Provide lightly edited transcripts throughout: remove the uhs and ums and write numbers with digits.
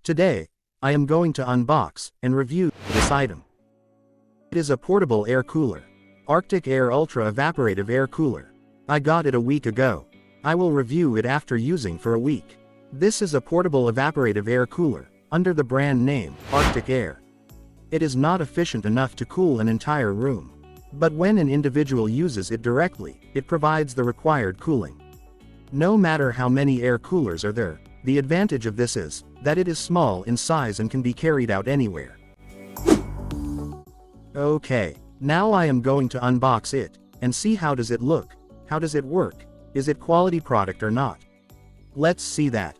Today, I am going to unbox and review this item. It is a portable air cooler. Arctic Air Ultra Evaporative Air Cooler. I got it a week ago. I will review it after using for a week. This is a portable evaporative air cooler, under the brand name, Arctic Air. It is not efficient enough to cool an entire room. But when an individual uses it directly, it provides the required cooling. No matter how many air coolers are there, the advantage of this is that it is small in size and can be carried out anywhere. Okay, now I am going to unbox it, and see how does it look, how does it work, is it quality product or not. Let's see that.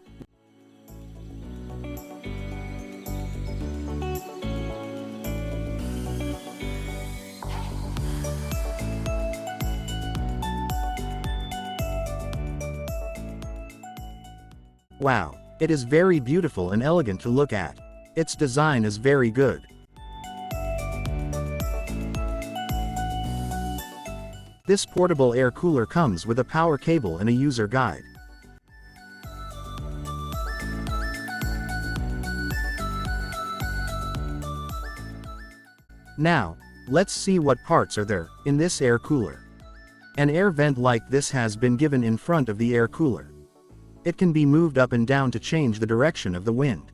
Wow, it is very beautiful and elegant to look at. Its design is very good. This portable air cooler comes with a power cable and a user guide. Now, let's see what parts are there in this air cooler. An air vent like this has been given in front of the air cooler. It can be moved up and down to change the direction of the wind.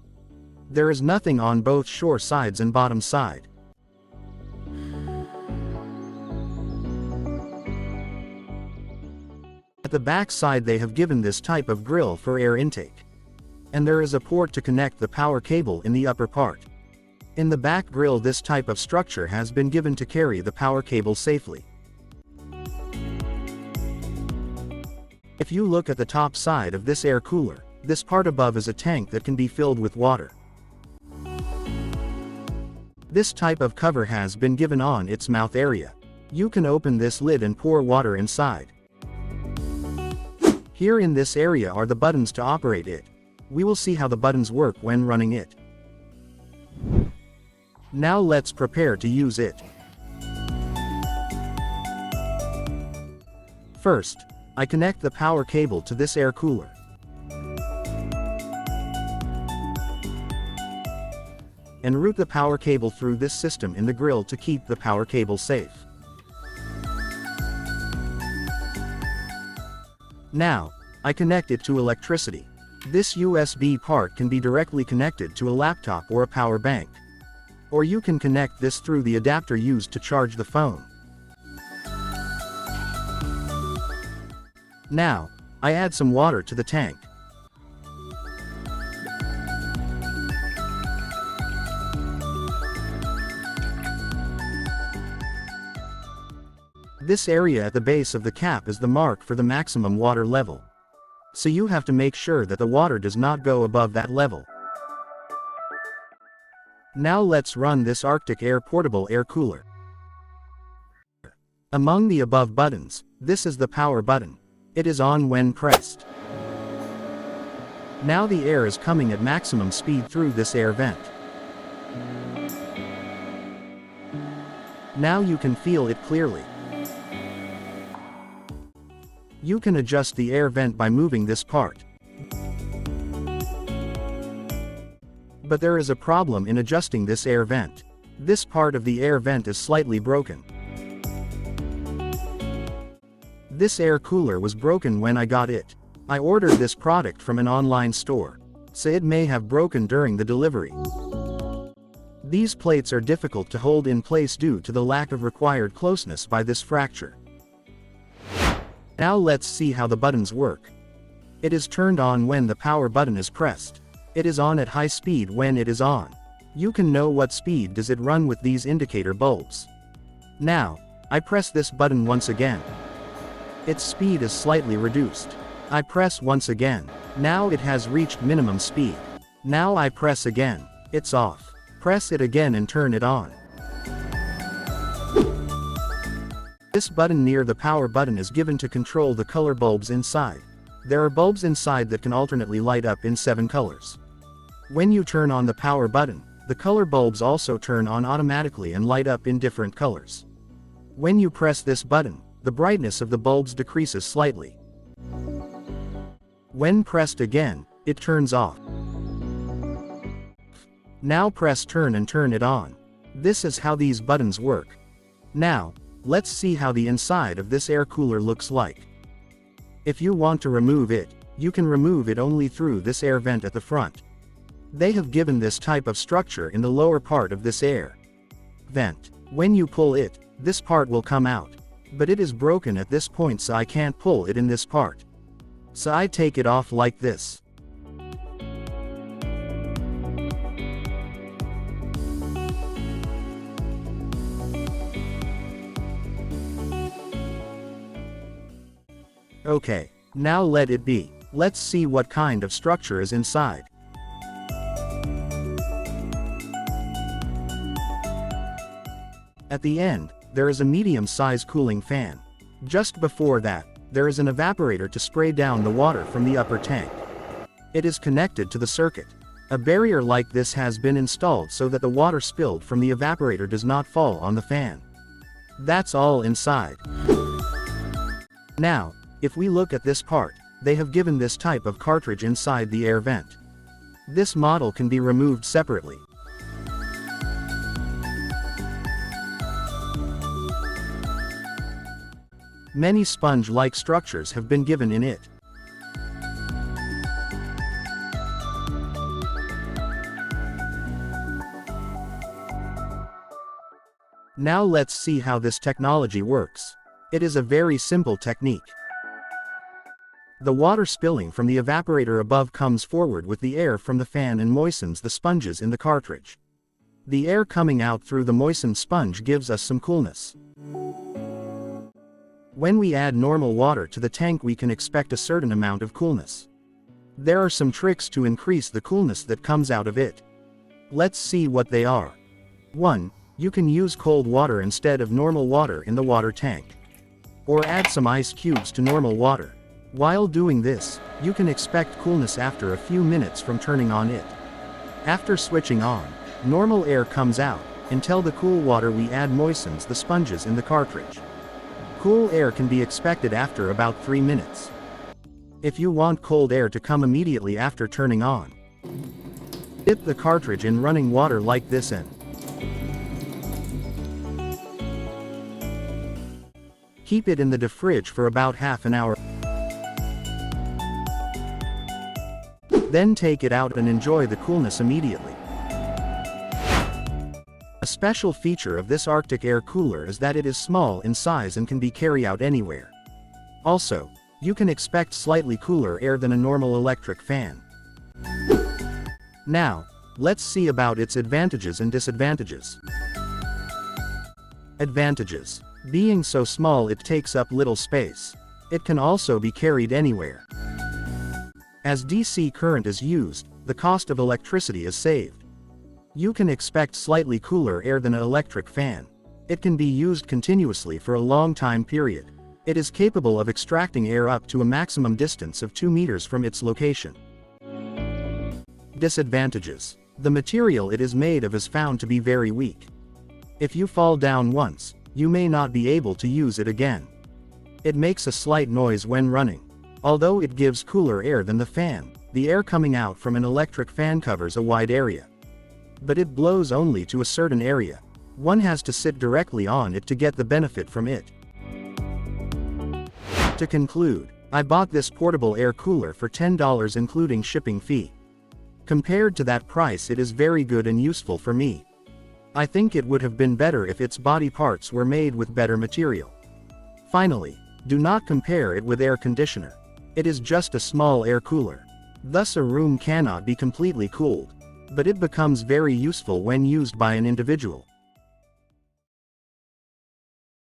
There is nothing on both shore sides and bottom side. At the back side they have given this type of grill for air intake. And there is a port to connect the power cable in the upper part. In the back grill this type of structure has been given to carry the power cable safely. If you look at the top side of this air cooler, this part above is a tank that can be filled with water. This type of cover has been given on its mouth area. You can open this lid and pour water inside. Here in this area are the buttons to operate it. We will see how the buttons work when running it. Now let's prepare to use it. First, I connect the power cable to this air cooler. And route the power cable through this system in the grill to keep the power cable safe. Now, I connect it to electricity. This USB part can be directly connected to a laptop or a power bank. Or you can connect this through the adapter used to charge the phone. Now, I add some water to the tank. This area at the base of the cap is the mark for the maximum water level. So you have to make sure that the water does not go above that level. Now let's run this Arctic Air portable air cooler. Among the above buttons, this is the power button. It is on when pressed. Now the air is coming at maximum speed through this air vent. Now you can feel it clearly. You can adjust the air vent by moving this part. But there is a problem in adjusting this air vent. This part of the air vent is slightly broken. This air cooler was broken when I got it. I ordered this product from an online store, so it may have broken during the delivery. These plates are difficult to hold in place due to the lack of required closeness by this fracture. Now let's see how the buttons work. It is turned on when the power button is pressed. It is on at high speed when it is on. You can know what speed does it run with these indicator bulbs. Now, I press this button once again. Its speed is slightly reduced. I press once again. Now it has reached minimum speed. Now I press again. It's off. Press it again and turn it on. This button near the power button is given to control the color bulbs inside. There are bulbs inside that can alternately light up in 7 colors. When you turn on the power button, the color bulbs also turn on automatically and light up in different colors. When you press this button, the brightness of the bulbs decreases slightly. When pressed again, it turns off. Now press turn and turn it on. This is how these buttons work. Now, let's see how the inside of this air cooler looks like. If you want to remove it, you can remove it only through this air vent at the front. They have given this type of structure in the lower part of this air vent. When you pull it, this part will come out. But it is broken at this point, so I can't pull it in this part. So I take it off like this. Okay, now let it be. Let's see what kind of structure is inside. At the end, there is a medium-sized cooling fan. Just before that, there is an evaporator to spray down the water from the upper tank. It is connected to the circuit. A barrier like this has been installed so that the water spilled from the evaporator does not fall on the fan. That's all inside. Now, if we look at this part, they have given this type of cartridge inside the air vent. This model can be removed separately. Many sponge-like structures have been given in it. Now let's see how this technology works. It is a very simple technique. The water spilling from the evaporator above comes forward with the air from the fan and moistens the sponges in the cartridge. The air coming out through the moistened sponge gives us some coolness. When we add normal water to the tank, we can expect a certain amount of coolness. There are some tricks to increase the coolness that comes out of it. Let's see what they are. 1. You can use cold water instead of normal water in the water tank. Or add some ice cubes to normal water. While doing this, you can expect coolness after a few minutes from turning on it. After switching on, normal air comes out, until the cool water we add moistens the sponges in the cartridge. Cool air can be expected after about 3 minutes. If you want cold air to come immediately after turning on, dip the cartridge in running water like this and keep it in the fridge for about half an hour. Then take it out and enjoy the coolness immediately. A special feature of this Arctic air cooler is that it is small in size and can be carried out anywhere. Also, you can expect slightly cooler air than a normal electric fan. Now, let's see about its advantages and disadvantages. Advantages. Being so small, it takes up little space. It can also be carried anywhere. As DC current is used, the cost of electricity is saved. You can expect slightly cooler air than an electric fan. It can be used continuously for a long time period. It is capable of extracting air up to a maximum distance of 2 meters from its location. Disadvantages. The material it is made of is found to be very weak. If you fall down once, you may not be able to use it again. It makes a slight noise when running. Although it gives cooler air than the fan, the air coming out from an electric fan covers a wide area. But it blows only to a certain area. One has to sit directly on it to get the benefit from it. To conclude, I bought this portable air cooler for $10 including shipping fee. Compared to that price, it is very good and useful for me. I think it would have been better if its body parts were made with better material. Finally, do not compare it with air conditioner. It is just a small air cooler. Thus a room cannot be completely cooled. But it becomes very useful when used by an individual.